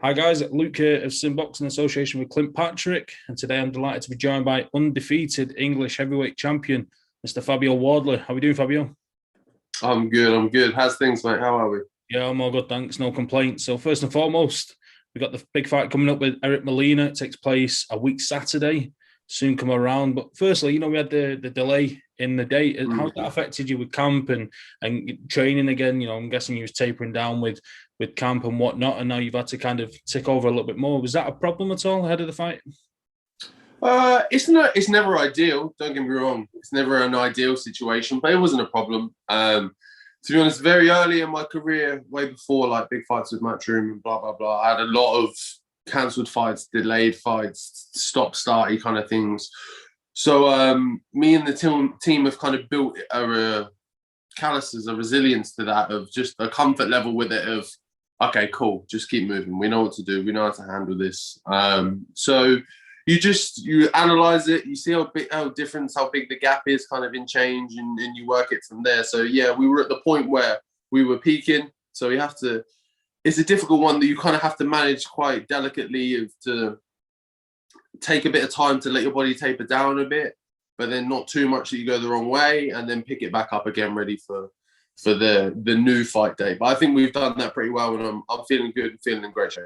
Hi guys, Luke here of SimBoxx in association with Clint Patrick, and today I'm delighted to be joined by undefeated English heavyweight champion, Mr. Fabio Wardley. How are we doing, Fabio? I'm good. How's things, mate? How are we? Yeah, I'm all good, thanks. No complaints. So first and foremost, we've got the big fight coming up with Eric Molina. It takes place a week Saturday, soon come around. But firstly, we had the delay in the date. How's that affected you with camp and training again? I'm guessing you was tapering down with camp and whatnot, and now you've had to kind of tick over a little bit more. Was that a problem at all ahead of the fight? It's never ideal. Don't get me wrong. It's never an ideal situation, but it wasn't a problem. To be honest, very early in my career, way before like big fights with Matchroom and blah blah blah, I had a lot of cancelled fights, delayed fights, stop-starty kind of things. So me and the team have kind of built a calluses, a resilience to that, of just a comfort level with it of, okay, cool, just keep moving. We know what to do. We know how to handle this. So you analyze it, you see how big the gap is kind of in change, and you work it from there. So yeah, we were at the point where we were peaking. So it's a difficult one that you kind of have to manage quite delicately, to take a bit of time to let your body taper down a bit, but then not too much that you go the wrong way, and then pick it back up again, ready for the new fight day. But I think we've done that pretty well, and I'm feeling good and feeling in great shape.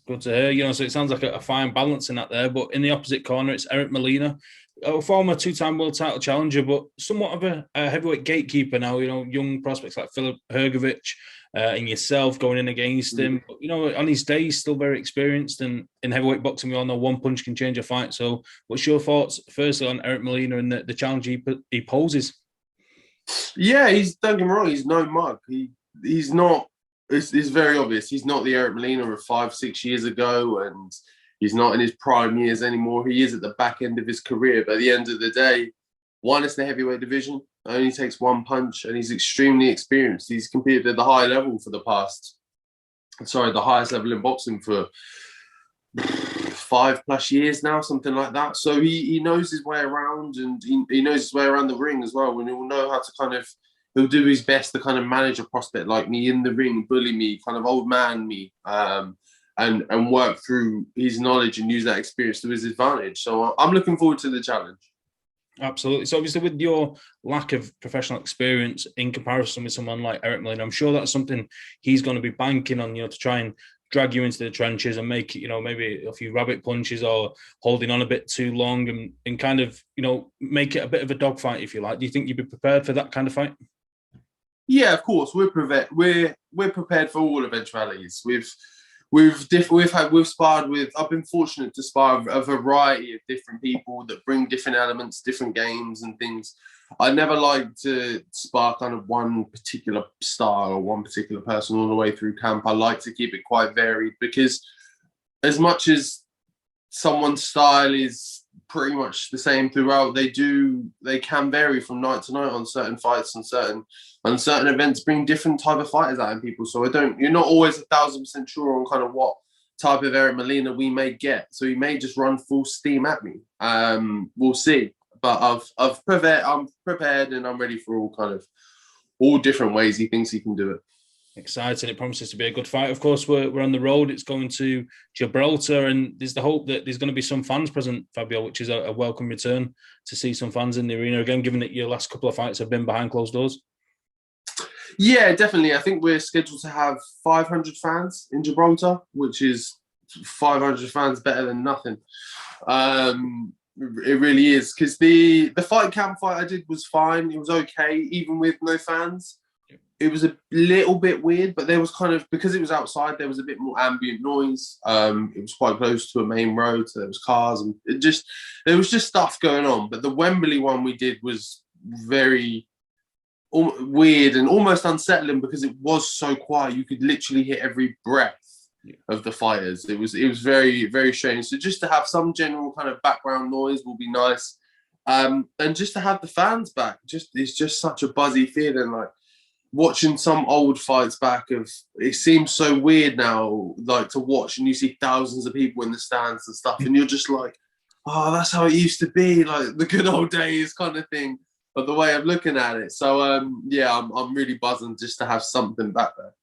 Good to hear. So it sounds like a fine balance in that there. But in the opposite corner, it's Eric Molina, a former two-time world title challenger, but somewhat of a heavyweight gatekeeper now. Young prospects like Filip Hrgovic and yourself going in against him. But, on his day, he's still very experienced. And in heavyweight boxing, we all know one punch can change a fight. So what's your thoughts, firstly, on Eric Molina and the challenge he poses? Yeah, don't get me wrong, he's no mug. He's not. It's very obvious. He's not the Eric Molina of 5-6 years ago, and he's not in his prime years anymore. He is at the back end of his career. But at the end of the day, one is the heavyweight division. Only takes one punch, and he's extremely experienced. He's competed at the highest level in boxing for 5+ years now, something like that. So he knows his way around, and he knows his way around the ring as well. And he'll know how to he'll do his best to kind of manage a prospect like me in the ring, bully me, kind of old man me, and work through his knowledge and use that experience to his advantage. So I'm looking forward to the challenge. Absolutely. So obviously with your lack of professional experience in comparison with someone like Eric Molina, I'm sure that's something he's going to be banking on, to try and drag you into the trenches and make it, maybe a few rabbit punches or holding on a bit too long and kind of, make it a bit of a dogfight, if you like. Do you think you'd be prepared for that kind of fight? Yeah, of course. We're prepared. We're prepared for all eventualities. We've sparred with. I've been fortunate to spar a variety of different people that bring different elements, different games and things. I never like to spar kind of one particular style or one particular person all the way through camp. I like to keep it quite varied, because as much as someone's style is pretty much the same throughout, they can vary from night to night on certain fights, and certain events bring different type of fighters out in people. So you're not always 1,000% sure on kind of what type of Eric Molina we may get. So he may just run full steam at me. We'll see. But I'm prepared, and I'm ready for all different ways he thinks he can do it. Exciting. It promises to be a good fight. Of course, we're on the road. It's going to Gibraltar, and there's the hope that there's going to be some fans present, Fabio, which is a welcome return to see some fans in the arena again, given that your last couple of fights have been behind closed doors. Yeah, definitely. I think we're scheduled to have 500 fans in Gibraltar, which is 500 fans better than nothing. It really is, because the fight camp fight I did was fine. It was okay, even with no fans. It was a little bit weird, but there was because it was outside, there was a bit more ambient noise. It was quite close to a main road, so there was cars, and there was just stuff going on. But the Wembley one we did was very weird and almost unsettling, because it was so quiet. You could literally hear every breath of the fighters. It was very, very strange. So just to have some general kind of background noise will be nice, and just to have the fans back. It's just such a buzzy feeling, like watching some old fights back. It seems so weird now, like to watch, and you see thousands of people in the stands and stuff, and you're just like, oh, that's how it used to be, like the good old days kind of thing, of the way of looking at it. So yeah, I'm really buzzing just to have something back there.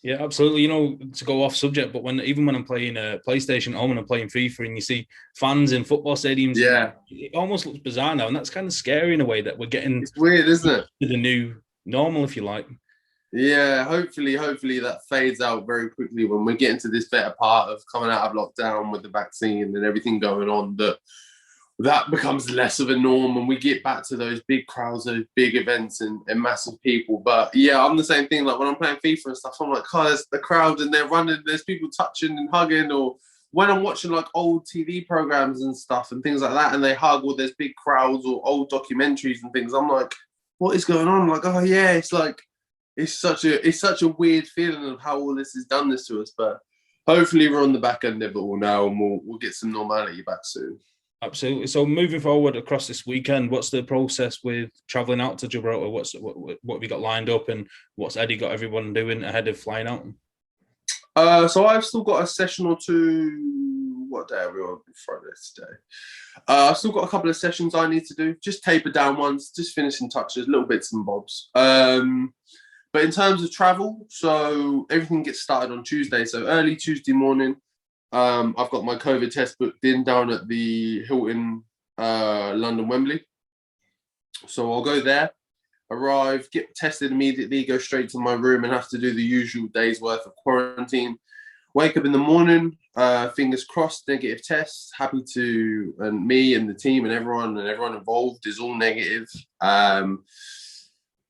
Yeah, absolutely. You know, to go off subject, but even when I'm playing PlayStation at home and I'm playing FIFA, and you see fans in football stadiums, Yeah, it almost looks bizarre now, and that's kind of scary in a way that we're getting it's weird, isn't it? to the new normal, if you like. Yeah, hopefully that fades out very quickly when we get into this better part of coming out of lockdown with the vaccine and everything going on. That becomes less of a norm, and we get back to those big crowds, those big events, and massive people. But yeah, I'm the same thing. Like when I'm playing FIFA and stuff, I'm like, oh, there's the crowd and they're running. There's people touching and hugging. Or when I'm watching like old TV programs and stuff and things like that, and they hug, or there's big crowds or old documentaries and things, I'm like, what is going on? I'm like, oh yeah, it's like it's such a weird feeling of how all this has done this to us. But hopefully we're on the back end of it all now, and we'll get some normality back soon. Absolutely. So moving forward across this weekend, what's the process with travelling out to Gibraltar? What have you got lined up, and what's Eddie got everyone doing ahead of flying out? So I've still got a session or two. What day are we on? Friday today. I've still got a couple of sessions I need to do. Just taper down ones, just finishing touches, little bits and bobs. But in terms of travel, so everything gets started on Tuesday. So early Tuesday morning, I've got my COVID test booked in down at the Hilton, London Wembley. So I'll go there, arrive, get tested immediately, go straight to my room and have to do the usual day's worth of quarantine. Wake up in the morning, fingers crossed, negative test. Happy to, and me and the team and everyone involved is all negative.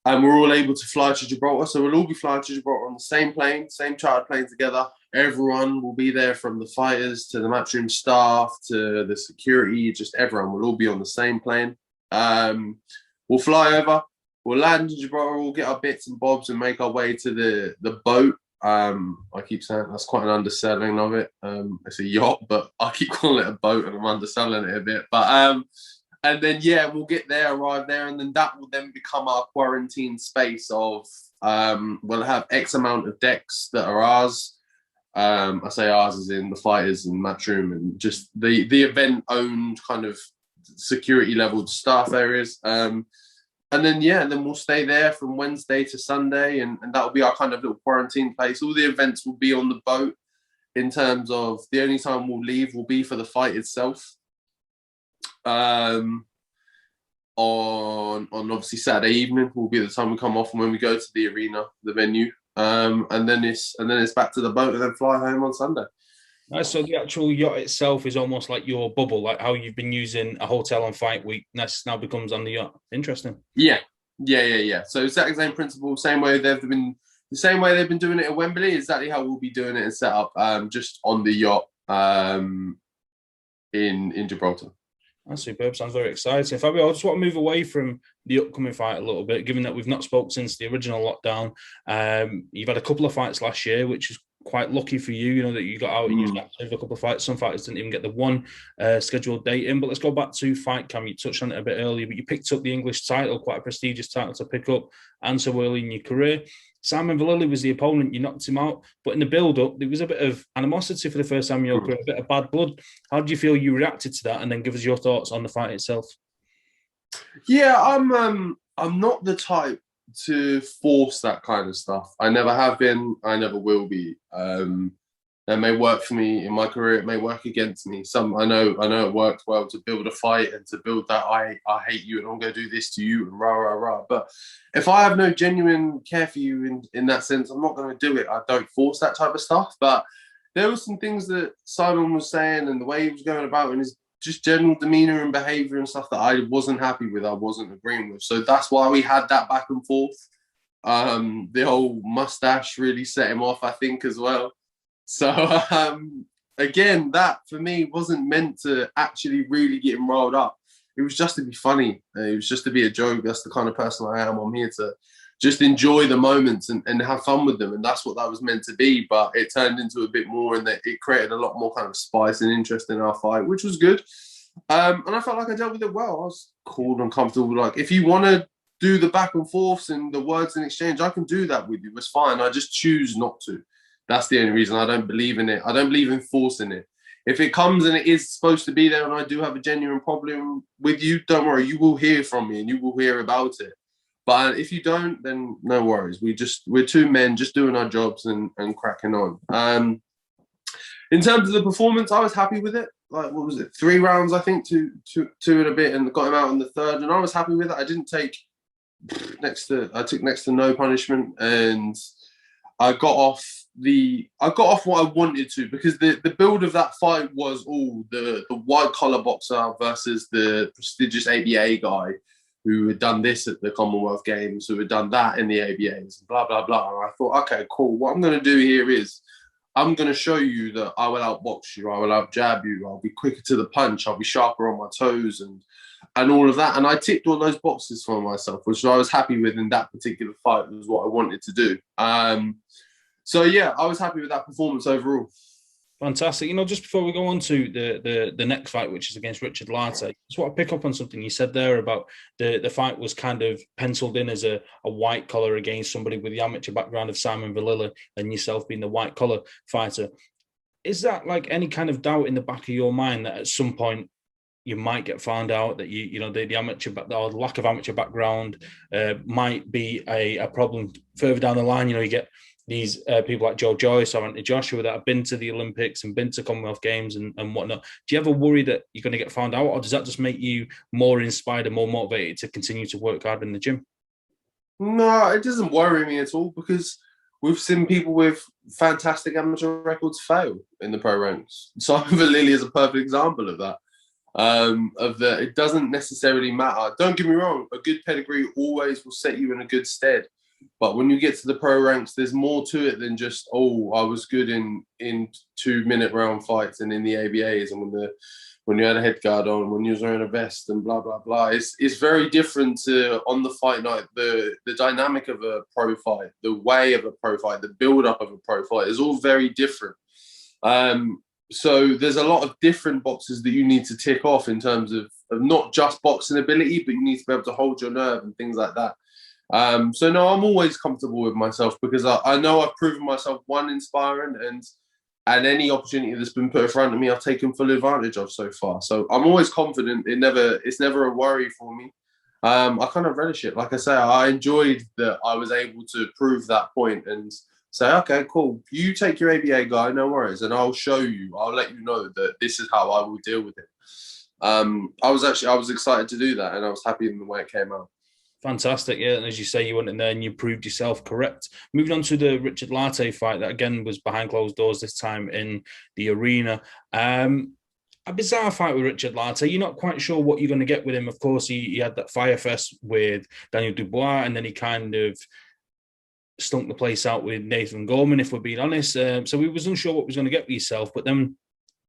And we're all able to fly to Gibraltar. So we'll all be flying to Gibraltar on the same plane, same chartered plane together. Everyone will be there, from the fighters to the matchroom staff to the security, just everyone will all be on the same plane. We'll fly over, we'll land in Gibraltar, we'll get our bits and bobs and make our way to the boat. I keep saying that's quite an underselling of it. It's a yacht, but I keep calling it a boat and I'm underselling it a bit. But and then, yeah, we'll get there, arrive there, and then that will then become our quarantine space of, we'll have X amount of decks that are ours. I say ours as in the fighters and matchroom and just the event-owned kind of security-level staff areas. And then, yeah, then we'll stay there from Wednesday to Sunday, and that will be our kind of little quarantine place. All the events will be on the boat, in terms of the only time we'll leave will be for the fight itself. On obviously Saturday evening will be the time we come off, and when we go to the arena, the venue, and then it's back to the boat and then fly home on Sunday. Nice. So the actual yacht itself is almost like your bubble, like how you've been using a hotel on fight week. This now becomes on the yacht. Interesting. Yeah. So exactly the same principle, same way they've been doing it at Wembley. Exactly how we'll be doing it and set up, just on the yacht, in Gibraltar. That's superb. Sounds very exciting. Fabio, I just want to move away from the upcoming fight a little bit, given that we've not spoke since the original lockdown. You've had a couple of fights last year, which is quite lucky for you, you know, that you got out and you got a couple of fights. Some fighters didn't even get the one scheduled date in. But let's go back to fight cam. You touched on it a bit earlier, but you picked up the English title, quite a prestigious title to pick up, and so early in your career. Simon Vallily was the opponent. You knocked him out. But in the build-up, there was a bit of animosity for the first time in your career, a bit of bad blood. How do you feel you reacted to that? And then give us your thoughts on the fight itself. Yeah, I'm not the type to force that kind of stuff. I never have been. I never will be. That may work for me in my career. It may work against me. I know it worked well to build a fight and to build that I hate you and I'm going to do this to you and rah, rah, rah. But if I have no genuine care for you in that sense, I'm not going to do it. I don't force that type of stuff. But there were some things that Simon was saying and the way he was going about and his just general demeanor and behavior and stuff that I wasn't happy with, I wasn't agreeing with. So that's why we had that back and forth. The whole mustache really set him off, I think, as well. So, again, that for me wasn't meant to actually really get him riled up. It was just to be funny. It was just to be a joke. That's the kind of person I am. I'm here to just enjoy the moments and have fun with them. And that's what that was meant to be. But it turned into a bit more, and that it created a lot more kind of spice and interest in our fight, which was good. And I felt like I dealt with it well. I was cool and comfortable. Like, if you want to do the back and forths and the words in exchange, I can do that with you. It's fine. I just choose not to. That's the only reason. I don't believe in it. I don't believe in forcing it. If it comes and it is supposed to be there and I do have a genuine problem with you, don't worry. You will hear from me and you will hear about it. But if you don't, then no worries. We're two men just doing our jobs and cracking on. In terms of the performance, I was happy with it. Like, what was it? 3 rounds, I think, two and a bit, and got him out in the third. And I was happy with it. I didn't take I took next to no punishment, and I got off what I wanted to, because the build of that fight was all the white collar boxer versus the prestigious ABA guy who had done this at the Commonwealth Games, who had done that in the ABAs, blah, blah, blah. And I thought, okay, cool. What I'm going to do here is I'm going to show you that I will outbox you. I will outjab you. I'll be quicker to the punch. I'll be sharper on my toes and all of that. And I ticked all those boxes for myself, which I was happy with in that particular fight. Was what I wanted to do. So, yeah, I was happy with that performance overall. Fantastic. You know, just before we go on to the next fight, which is against Richard Lartey, I just want to pick up on something you said there about the fight was kind of penciled in as a white collar against somebody with the amateur background of Simon Vallily and yourself being the white collar fighter. Is that like any kind of doubt in the back of your mind that at some point you might get found out that you know the amateur or the lack of amateur background might be a problem further down the line? You know, you get these people like Joe Joyce or Anthony Joshua that have been to the Olympics and been to Commonwealth Games and whatnot. Do you ever worry that you're going to get found out, or does that just make you more inspired and more motivated to continue to work hard in the gym? No, it doesn't worry me at all, because we've seen people with fantastic amateur records fail in the pro ranks. Simon Vallily is a perfect example of that. It doesn't necessarily matter. Don't get me wrong, a good pedigree always will set you in a good stead. But when you get to the pro ranks, there's more to it than just, oh, I was good in 2-minute round fights and in the ABAs, and when you had a head guard on, when you was wearing a vest and blah, blah, blah. It's very different to on the fight night. The dynamic of a pro fight, the way of a pro fight, the build-up of a pro fight is all very different. So there's a lot of different boxes that you need to tick off in terms of not just boxing ability, but you need to be able to hold your nerve and things like that. So no, I'm always comfortable with myself, because I know I've proven myself in sparring, and any opportunity that's been put in front of me, I've taken full advantage of so far. So I'm always confident. It's never a worry for me. I kind of relish it. Like I say, I enjoyed that I was able to prove that point and say, okay, cool. You take your ABA guy, no worries, and I'll show you. I'll let you know that this is how I will deal with it. I was excited to do that, and I was happy in the way it came out. Fantastic, yeah. And as you say, you went in there and you proved yourself correct. Moving on to the Richard Lartey fight, that again was behind closed doors, this time in the arena. A bizarre fight with Richard Lartey. You're not quite sure what you're going to get with him. Of course, he had that fire fest with Daniel Dubois, and then he kind of stunk the place out with Nathan Gorman, if we're being honest. So we was unsure what was going to get with yourself. But then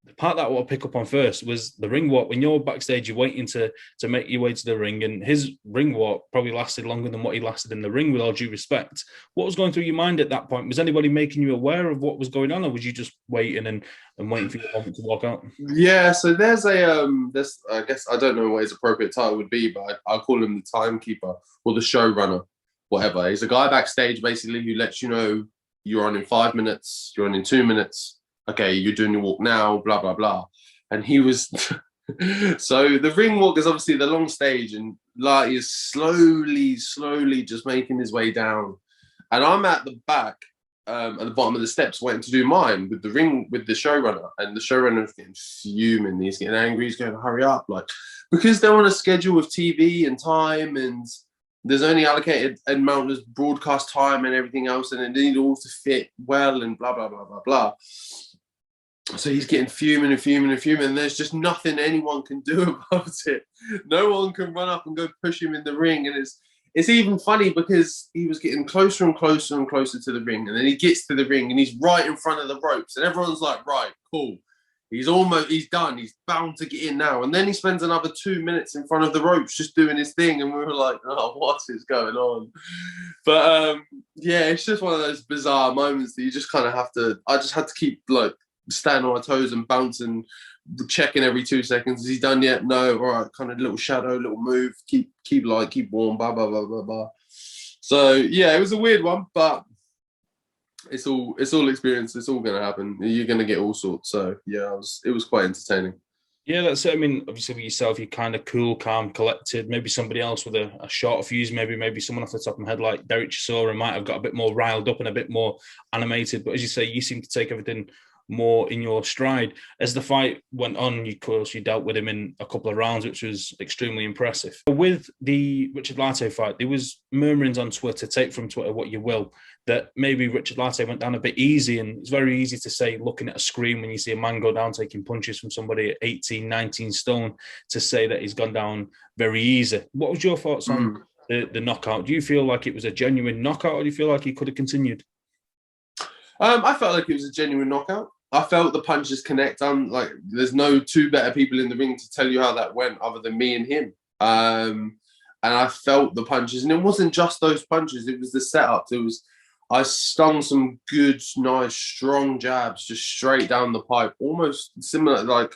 the part that I want to pick up on first was the ring walk. When you're backstage, you're waiting to make your way to the ring, and his ring walk probably lasted longer than what he lasted in the ring, with all due respect. What was going through your mind at that point? Was anybody making you aware of what was going on, or was you just waiting and waiting for your moment to walk out? Yeah, so there's I guess, I don't know what his appropriate title would be, but I call him the timekeeper or the showrunner, whatever. He's a guy backstage basically who lets you know you're on in 5 minutes, you're on in 2 minutes. Okay, you're doing your walk now, blah, blah, blah. And he was... So the ring walk is obviously the long stage, and Lartey is slowly just making his way down. And I'm at the back, at the bottom of the steps, waiting to do mine with the showrunner. And the showrunner is getting fuming. He's getting angry. He's going, hurry up. Like, because they're on a schedule with TV and time, and there's only allocated amount of broadcast time and everything else, and they need all to fit well and blah, blah, blah, blah, blah. So he's getting fuming, and there's just nothing anyone can do about it. No one can run up and go push him in the ring. And it's even funny because he was getting closer and closer and closer to the ring. And then he gets to the ring and he's right in front of the ropes. And everyone's like, right, cool. He's done. He's bound to get in now. And then he spends another 2 minutes in front of the ropes just doing his thing. And we were like, oh, what is going on? But yeah, it's just one of those bizarre moments that you just kind of I just had to keep like standing on my toes and bouncing, checking every 2 seconds. Is he done yet? No. All right, kind of little shadow, little move, keep light, keep warm, blah, blah, blah, blah, blah. So yeah, it was a weird one, but it's all experience. It's all going to happen. You're going to get all sorts. So yeah, it was quite entertaining. Yeah, that's it. I mean, obviously with yourself, you're kind of cool, calm, collected. Maybe somebody else with a shorter fuse, maybe someone off the top of my head like Derek Chisora might have got a bit more riled up and a bit more animated. But as you say, you seem to take everything more in your stride. As the fight went on, of course, you dealt with him in a couple of rounds, which was extremely impressive. With the Richard Lartey fight, there was murmurings on Twitter, take from Twitter what you will, that maybe Richard Lartey went down a bit easy. And it's very easy to say, looking at a screen when you see a man go down taking punches from somebody at 18, 19 stone, to say that he's gone down very easy. What was your thoughts on the knockout? Do you feel like it was a genuine knockout, or do you feel like he could have continued? I felt like it was a genuine knockout. I felt the punches connect. Like, there's no two better people in the ring to tell you how that went other than me and him. And I felt the punches, and it wasn't just those punches. It was the setups. I stung some good, nice, strong jabs just straight down the pipe, almost similar. Like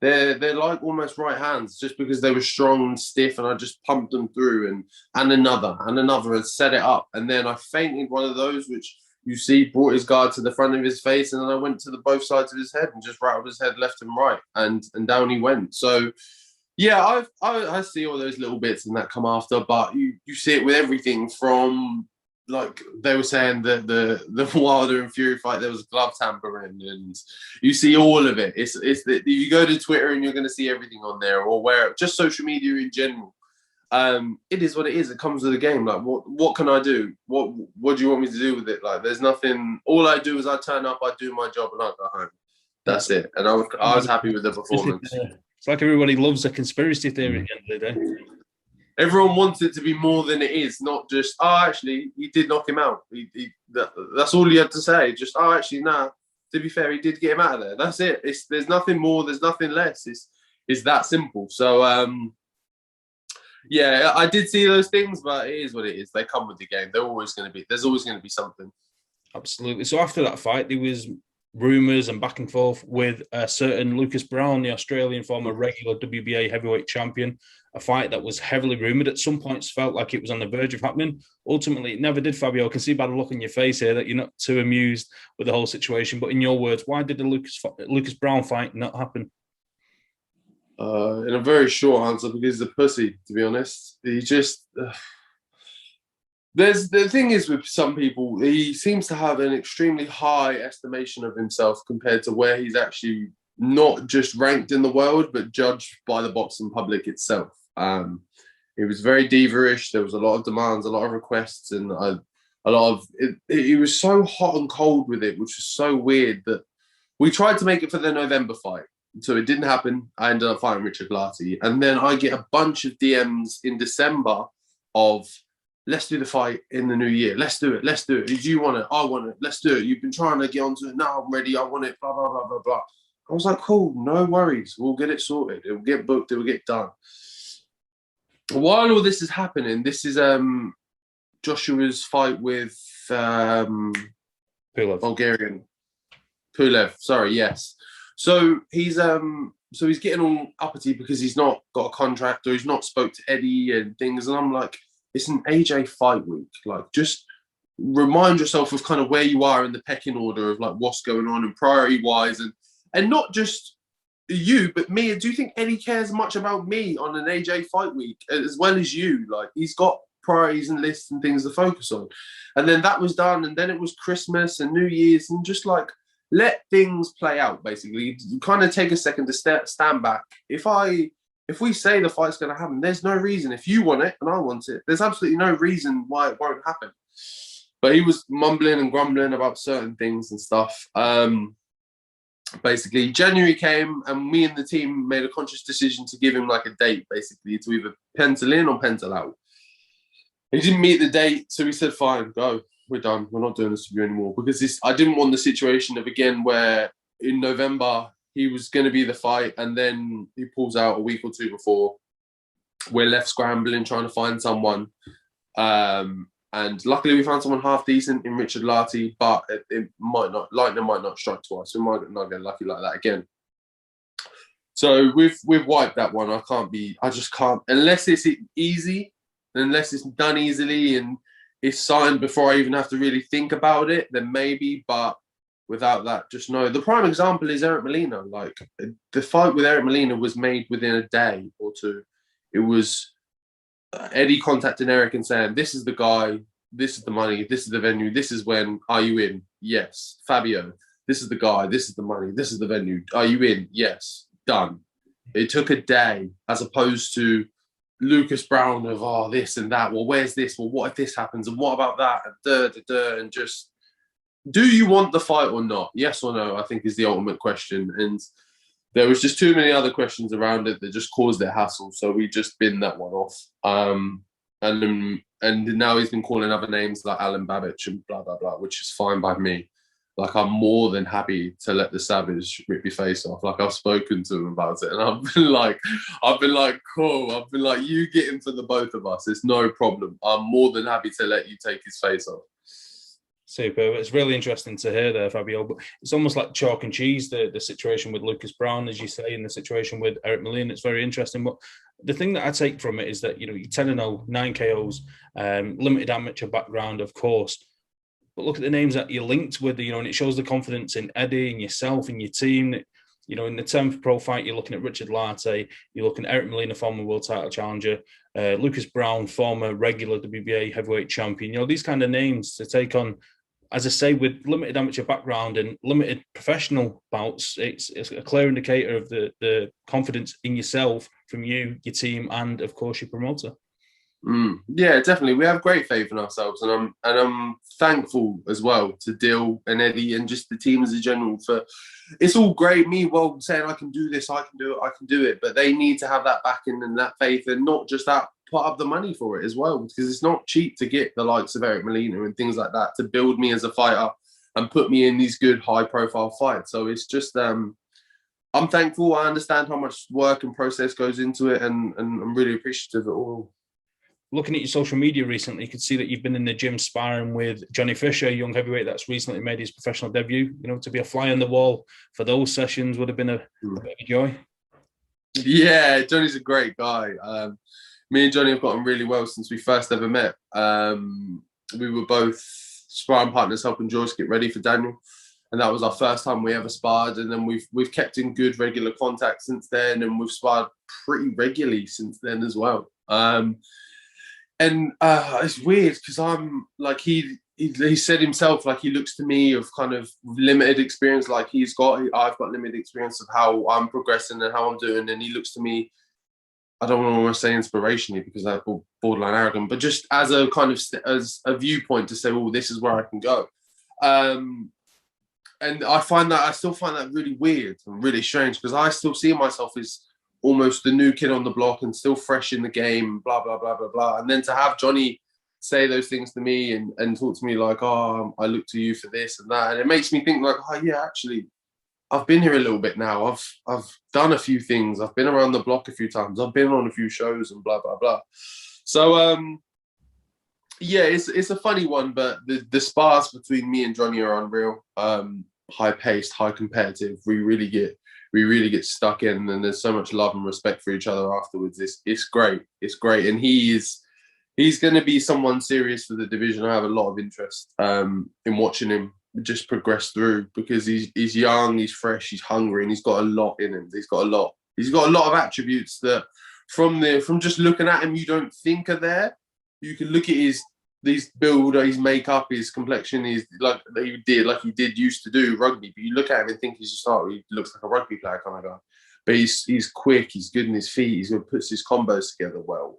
they're like almost right hands, just because they were strong and stiff, and I just pumped them through, and another and set it up, and then I feinted one of those, which you see brought his guard to the front of his face, and then I went to the both sides of his head and just rattled his head left and right, and down he went. So yeah, I see all those little bits and that come after, but you see it with everything from, like they were saying, the Wilder and Fury fight, there was glove tampering, and you see all of it. It's you go to Twitter and you're going to see everything on there, or where just social media in general. It is what it is. It comes with the game. Like, what can I do? What do you want me to do with it? Like, there's nothing. All I do is I turn up, I do my job, and I go home. That's it. And I was happy with the performance. It's like everybody loves a conspiracy theory at the end of the day. Everyone wants it to be more than it is, not just, oh, actually, he did knock him out. That's all you had to say. Just, oh, actually, nah, to be fair, he did get him out of there. That's it. There's nothing more, there's nothing less. It's that simple. So, yeah, I did see those things, but it is what it is. They come with the game. There's always going to be something. Absolutely. So after that fight, there was rumours and back and forth with a certain Lucas Browne, the Australian former regular WBA heavyweight champion, a fight that was heavily rumoured. At some points felt like it was on the verge of happening. Ultimately, it never did, Fabio. I can see by the look on your face here that you're not too amused with the whole situation. But in your words, why did the Lucas Browne fight not happen? In a very short answer, because he's a pussy, to be honest. He just... There's the thing is with some people, he seems to have an extremely high estimation of himself compared to where he's actually not just ranked in the world, but judged by the boxing public itself. He was very diva-ish. There was a lot of demands, a lot of requests, and a lot of he was so hot and cold with it, which was so weird that we tried to make it for the November fight. So it didn't happen. I ended up fighting Richard Lartey. And then I get a bunch of DMs in December of, let's do the fight in the new year. Let's do it. Let's do it. Do you want it? I want it. Let's do it. You've been trying to get onto it. Now I'm ready. I want it. Blah, blah, blah, blah, blah. I was like, cool. No worries. We'll get it sorted. It'll get booked. It'll get done. While all this is happening, this is Joshua's fight with Pulev. Bulgarian. Pulev. Sorry, yes. So he's getting all uppity because he's not got a contract, or he's not spoke to Eddie and things. And I'm like, it's an AJ fight week. Like, just remind yourself of kind of where you are in the pecking order of like what's going on and priority wise, and not just you, but me. Do you think Eddie cares much about me on an AJ fight week as well as you? Like, he's got priorities and lists and things to focus on. And then that was done, and then it was Christmas and New Year's, and just like, let things play out. Basically, you kind of take a second to stand back. If we say the fight's going to happen, there's no reason. If you want it and I want it, there's absolutely no reason why it won't happen. But he was mumbling and grumbling about certain things and stuff. Basically, January came, and me and the team made a conscious decision to give him like a date, basically, to either pencil in or pencil out. He didn't meet the date, so we said, fine, go. We're done. We're not doing this to you anymore. Because I didn't want the situation of, again, where in November he was going to be the fight, and then he pulls out a week or two before. We're left scrambling, trying to find someone. And luckily we found someone half decent in Richard Lartey, but it might not, lightning might not strike twice. We might not get lucky like that again. So we've wiped that one. I just can't, unless it's easy, unless it's done easily and it's signed before I even have to really think about it, then maybe. But without that. Just know the prime example is Eric Molina. Like the fight with Eric Molina was made within a day or two. It was Eddie contacting Eric and saying, "This is the guy. This is the money. This is the venue. This is when. Are you in? Yes." Fabio, this is the guy. This is the money. This is the venue. Are you in? Yes. Done. It took a day, as opposed to Lucas Browne of this and that. Well, where's this? Well, what if this happens? And what about that? And and just, do you want the fight or not? Yes or no, I think is the ultimate question. And there was just too many other questions around it that just caused it hassle. So we just binned that one off. And now he's been calling other names like Alan Babbage and blah, blah, blah, which is fine by me. Like, I'm more than happy to let the Savage rip your face off. Like, I've spoken to him about it, and I've been like, cool. I've been like, you get him for the both of us. It's no problem. I'm more than happy to let you take his face off. Superb. It's really interesting to hear there, Fabio. But it's almost like chalk and cheese, the situation with Lucas Browne, as you say, and the situation with Eric Molina. It's very interesting. But the thing that I take from it is that, you're 10-0, 9 KOs, limited amateur background, of course. But look at the names that you're linked with, and it shows the confidence in Eddie and yourself and your team. That, in the 10th pro fight, you're looking at Richard Lartey, you're looking at Eric Molina, former world title challenger, Lucas Browne, former regular WBA heavyweight champion. These kind of names to take on, as I say, with limited amateur background and limited professional bouts. It's a clear indicator of the confidence in yourself from you, your team, and of course your promoter. Yeah, definitely. We have great faith in ourselves, and I'm thankful as well to Dill and Eddie and just the team as a general. For it's all great, me saying I can do this, I can do it, but they need to have that backing and that faith, and not just that, put up the money for it as well, because it's not cheap to get the likes of Eric Molina and things like that to build me as a fighter and put me in these good high profile fights. So it's just I'm thankful. I understand how much work and process goes into it, and I'm really appreciative of it all. Looking at your social media recently, you could see that you've been in the gym sparring with Johnny Fisher, a young heavyweight that's recently made his professional debut. To be a fly on the wall for those sessions would have been a bit of joy. Yeah, Johnny's a great guy. Me and Johnny have gotten really well since we first ever met. We were both sparring partners helping Joyce get ready for Daniel. And that was our first time we ever sparred. And then we've kept in good regular contact since then. And we've sparred pretty regularly since then as well. And it's weird because I'm like, he said himself, like, he looks to me of kind of limited experience, like I've got limited experience of how I'm progressing and how I'm doing. And he looks to me, I don't want to say inspirationally because that's borderline arrogant, but just as a kind of as a viewpoint to say, oh, this is where I can go. And I still find that really weird and really strange, because I still see myself as almost the new kid on the block and still fresh in the game, blah, blah, blah, blah, blah. And then to have Johnny say those things to me and talk to me like, I look to you for this and that. And it makes me think like, yeah, actually, I've been here a little bit now. I've done a few things. I've been around the block a few times. I've been on a few shows and blah, blah, blah. So, yeah, it's a funny one, but the spars between me and Johnny are unreal. High paced, high competitive. We really get stuck in, and there's so much love and respect for each other afterwards. It's great. It's great. And he's going to be someone serious for the division. I have a lot of interest in watching him just progress through, because he's young, he's fresh, he's hungry, and he's got a lot in him. He's got a lot of attributes that from just looking at him, you don't think are there. You can look at his build, his makeup, his complexion, he did used to do rugby. But you look at him and think he looks like a rugby player kind of guy. But he's quick, he's good in his feet, he's good, puts his combos together well.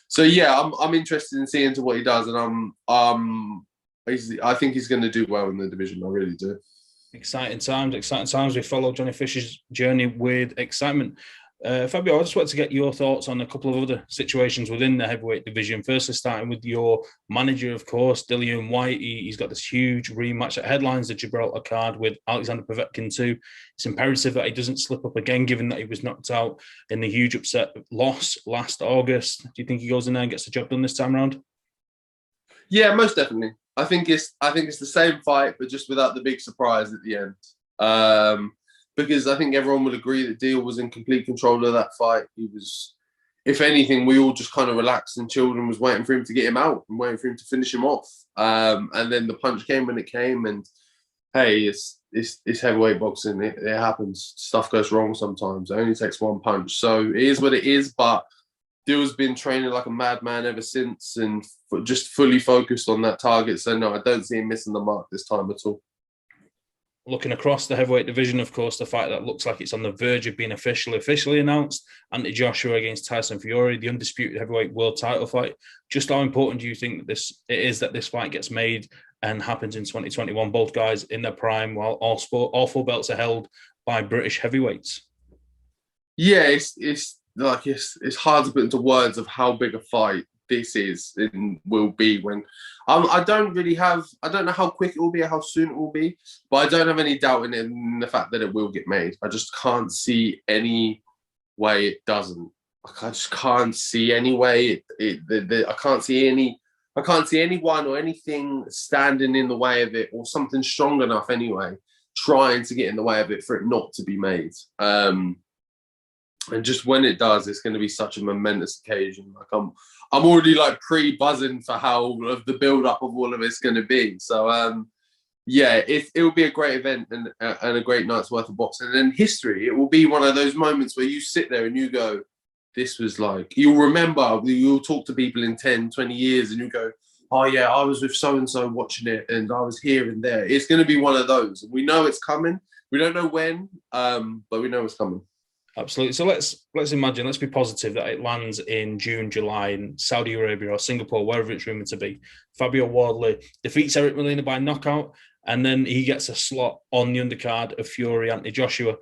So yeah, I'm interested in seeing what he does, and I think he's going to do well in the division. I really do. Exciting times. We follow Johnny Fisher's journey with excitement. Fabio, I just wanted to get your thoughts on a couple of other situations within the heavyweight division. Firstly, starting with your manager, of course, Dillon White. He's got this huge rematch that headlines the Gibraltar card with Alexander Povetkin too. It's imperative that he doesn't slip up again, given that he was knocked out in the huge upset loss last August. Do you think he goes in there and gets the job done this time around? Yeah, most definitely. I think it's the same fight, but just without the big surprise at the end. Because I think everyone will agree that Deal was in complete control of that fight. He was, if anything, we all just kind of relaxed and chilled and was waiting for him to get him out and waiting for him to finish him off. And then the punch came when it came, and hey, it's heavyweight boxing. It happens. Stuff goes wrong sometimes. It only takes one punch. So it is what it is. But Dill's been training like a madman ever since, and just fully focused on that target. So no, I don't see him missing the mark this time at all. Looking across the heavyweight division, of course, the fight that looks like it's on the verge of being officially announced, Anthony Joshua against Tyson Fiore, the undisputed heavyweight world title fight. Just how important do you think that this fight gets made and happens in 2021? Both guys in their prime, while all four belts are held by British heavyweights. Yeah, it's hard to put into words of how big a fight this is and will be. When I don't know how quick it will be or how soon it will be, but I don't have any doubt in the fact that it will get made. I just can't see any way it doesn't. I just can't see any way I can't see anyone or anything standing in the way of it, or something strong enough anyway trying to get in the way of it for it not to be made. And just when it does, it's going to be such a momentous occasion. Like I'm already like pre-buzzing for how of the build-up of all of it's going to be. So yeah, it will be a great event and a great night's worth of boxing. And in history, it will be one of those moments where you sit there and you go, this was like, you'll talk to people in 10, 20 years and you go, oh yeah, I was with so-and-so watching it and I was here and there. It's going to be one of those. We know it's coming. We don't know when, but we know it's coming. Absolutely. So let's imagine, let's be positive that it lands in June, July in Saudi Arabia or Singapore, wherever it's rumored to be. Fabio Wardley defeats Eric Molina by knockout, and then he gets a slot on the undercard of Fiore Anthony Joshua.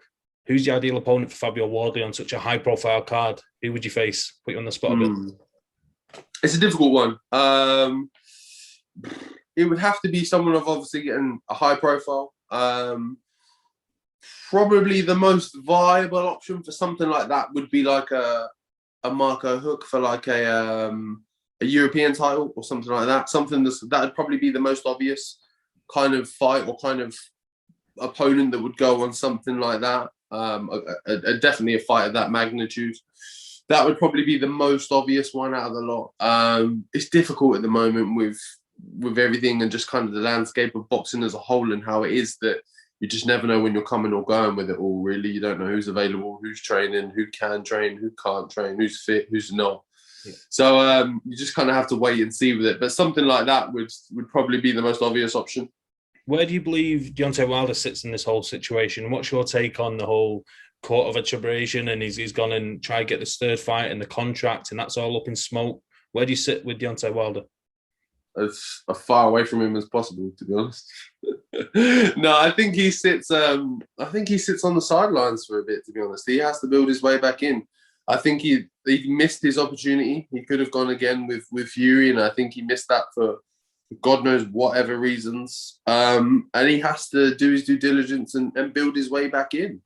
Who's the ideal opponent for Fabio Wardley on such a high-profile card? Who would you face? Put you on the spot a bit. It's a difficult one. It would have to be someone of obviously getting a high profile. Probably the most viable option for something like that would be like a Marco Hook for like a European title or something like that. Something that would probably be the most obvious kind of fight or kind of opponent that would go on something like that. Definitely a fight of that magnitude. That would probably be the most obvious one out of the lot. It's difficult at the moment with everything and just kind of the landscape of boxing as a whole and how it is that you just never know when you're coming or going with it all, really. You don't know who's available, who's training, who can train, who can't train, who's fit, who's not. Yeah. So you just kind of have to wait and see with it. But something like that would probably be the most obvious option. Where do you believe Deontay Wilder sits in this whole situation? What's your take on the whole court of attribution and he's gone and tried to get this third fight and the contract and that's all up in smoke? Where do you sit with Deontay Wilder? As far away from him as possible, to be honest. No, I think he sits on the sidelines for a bit, to be honest. He has to build his way back in. I think he missed his opportunity. He could have gone again with Fury, and I think he missed that for God knows whatever reasons. And he has to do his due diligence and build his way back in.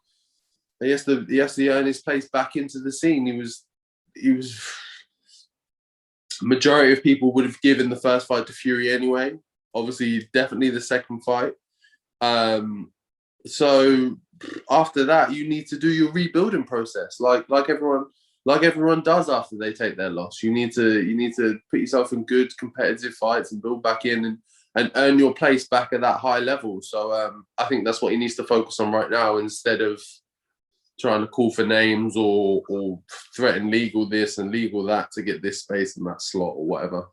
He has to earn his place back into the scene. He was majority of people would have given the first fight to Fury anyway. Obviously, definitely the second fight. So after that, you need to do your rebuilding process, like everyone does after they take their loss. You need to put yourself in good competitive fights and build back in and earn your place back at that high level. So I think that's what he needs to focus on right now, instead of trying to call for names or threaten legal this and legal that to get this space in that slot or whatever.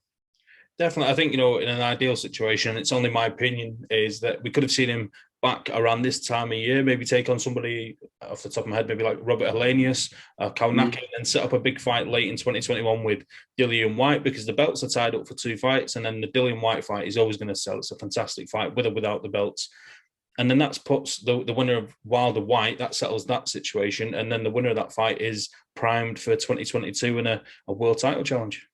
Definitely. I think, in an ideal situation, it's only my opinion, is that we could have seen him back around this time of year, maybe take on somebody off the top of my head, maybe like Robert Helenius, Kalnaki, and set up a big fight late in 2021 with Dillon White, because the belts are tied up for 2 fights. And then the Dillon White fight is always going to sell. It's a fantastic fight with or without the belts. And then that puts the winner of Wilder White, that settles that situation. And then the winner of that fight is primed for 2022 in a world title challenge.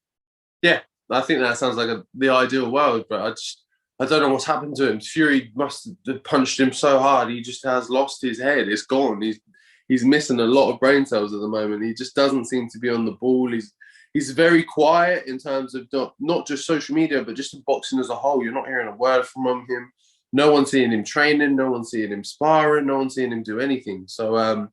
Yeah, I think that sounds like the ideal world, but I don't know what's happened to him. Fury must have punched him so hard. He just has lost his head. It's gone. He's missing a lot of brain cells at the moment. He just doesn't seem to be on the ball. He's very quiet in terms of not just social media, but just in boxing as a whole. You're not hearing a word from him. No one's seeing him training. No one's seeing him sparring. No one's seeing him do anything. So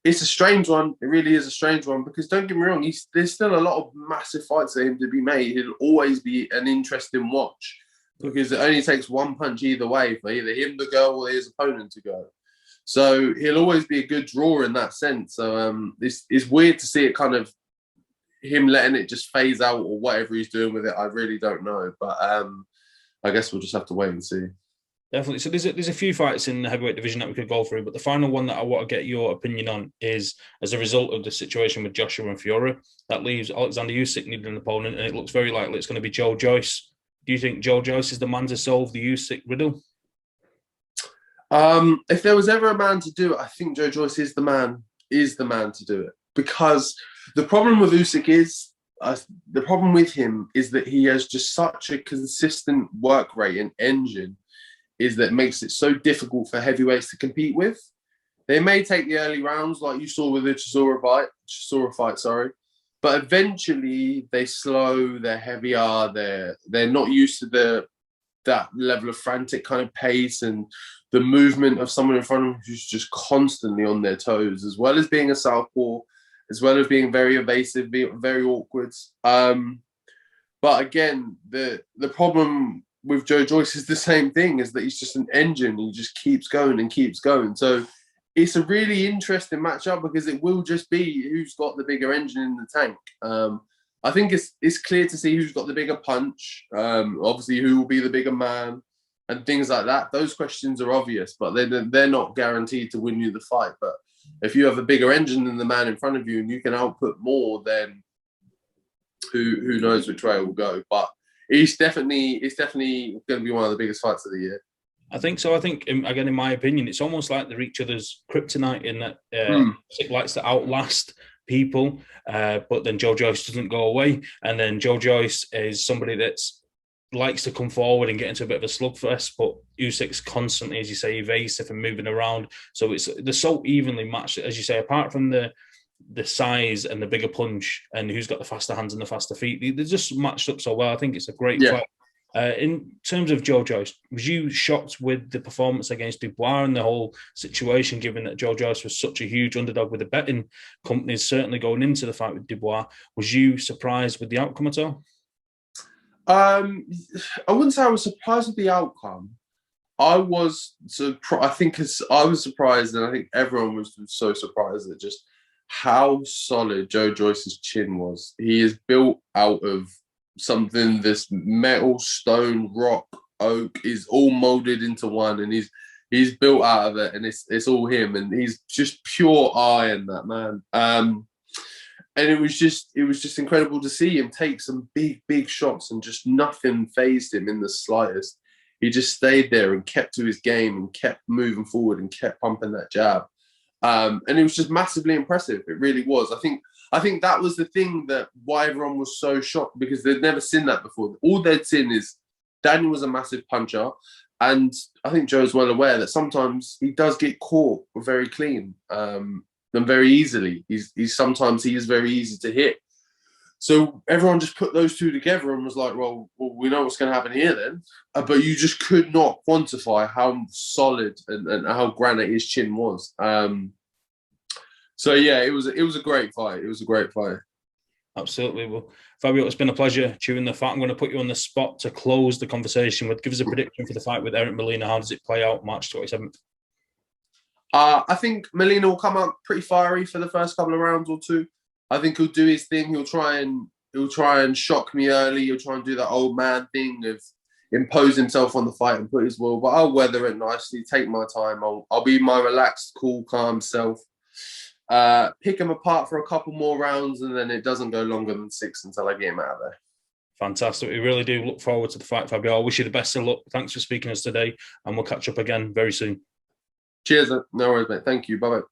it's a strange one. It really is a strange one, because don't get me wrong, there's still a lot of massive fights for him to be made. It'll always be an interesting watch. because it only takes one punch either way for either him to go or his opponent to go. So he'll always be a good draw in that sense. So it's weird to see it kind of him letting it just phase out or whatever he's doing with it. I really don't know, but I guess we'll just have to wait and see. Definitely. So there's a few fights in the heavyweight division that we could go through, but the final one that I want to get your opinion on is as a result of the situation with Joshua and Fiore, that leaves Alexander Usyk needing an opponent, and it looks very likely it's going to be Joe Joyce. Do you think Joe Joyce is the man to solve the Usyk riddle? If there was ever a man to do it, I think Joe Joyce is the man to do it, because the problem with Usyk is the problem with him is that he has just such a consistent work rate and engine is that makes it so difficult for heavyweights to compete with. They may take the early rounds like you saw with the Chisora fight, but eventually they slow, they're heavier, they're not used to that level of frantic kind of pace and the movement of someone in front of them who's just constantly on their toes, as well as being a southpaw, as well as being very evasive, being very awkward. But again, the problem with Joe Joyce is the same thing, is that he's just an engine. He just keeps going and keeps going. So it's a really interesting matchup because it will just be who's got the bigger engine in the tank. I think it's clear to see who's got the bigger punch, obviously who will be the bigger man and things like that. Those questions are obvious, but they're not guaranteed to win you the fight. But if you have a bigger engine than the man in front of you and you can output more, then who knows which way it will go. But it's definitely going to be one of the biggest fights of the year. I think so. I think, again, in my opinion, it's almost like they're each other's kryptonite in that Usyk likes to outlast people, but then Joe Joyce doesn't go away. And then Joe Joyce is somebody that likes to come forward and get into a bit of a slugfest, but Usyk's constantly, as you say, evasive and moving around. So they're so evenly matched, as you say, apart from the size and the bigger punch and who's got the faster hands and the faster feet. They're just matched up so well. I think it's a great fight. In terms of Joe Joyce, was you shocked with the performance against Dubois and the whole situation, given that Joe Joyce was such a huge underdog with the betting companies certainly going into the fight with Dubois? Was you surprised with the outcome at all? I wouldn't say I was surprised with the outcome. I was surprised, and I think everyone was so surprised at just how solid Joe Joyce's chin was. He is built out of something, this metal, stone, rock, oak is all molded into one, and he's built out of it, and it's all him, and he's just pure iron, that man. And it was just incredible to see him take some big shots, and just nothing fazed him in the slightest. He just stayed there and kept to his game and kept moving forward and kept pumping that jab. And it was just massively impressive. It really was. I think that was the thing that why everyone was so shocked, because they'd never seen that before. All they'd seen is Daniel was a massive puncher, and I think Joe's well aware that sometimes he does get caught very clean and very easily. Sometimes he is very easy to hit. So everyone just put those two together and was like, well we know what's going to happen here then. But you just could not quantify how solid and how granite his chin was. So yeah, it was a great fight. It was a great fight. Absolutely. Well, Fabio, it's been a pleasure chewing the fat. I'm going to put you on the spot to close the conversation with. Give us a prediction for the fight with Eric Molina. How does it play out March 27th? I think Molina will come out pretty fiery for the first couple of rounds or two. I think he'll do his thing. He'll try and shock me early. He'll try and do that old man thing of impose himself on the fight and put his will. But I'll weather it nicely. Take my time. I'll be my relaxed, cool, calm self. Pick him apart for a couple more rounds, and then it doesn't go longer than 6 until I get him out of there. Fantastic. We really do look forward to the fight, Fabio. I wish you the best of luck. Thanks for speaking to us today, and we'll catch up again very soon. Cheers. No worries, mate. Thank you. Bye-bye.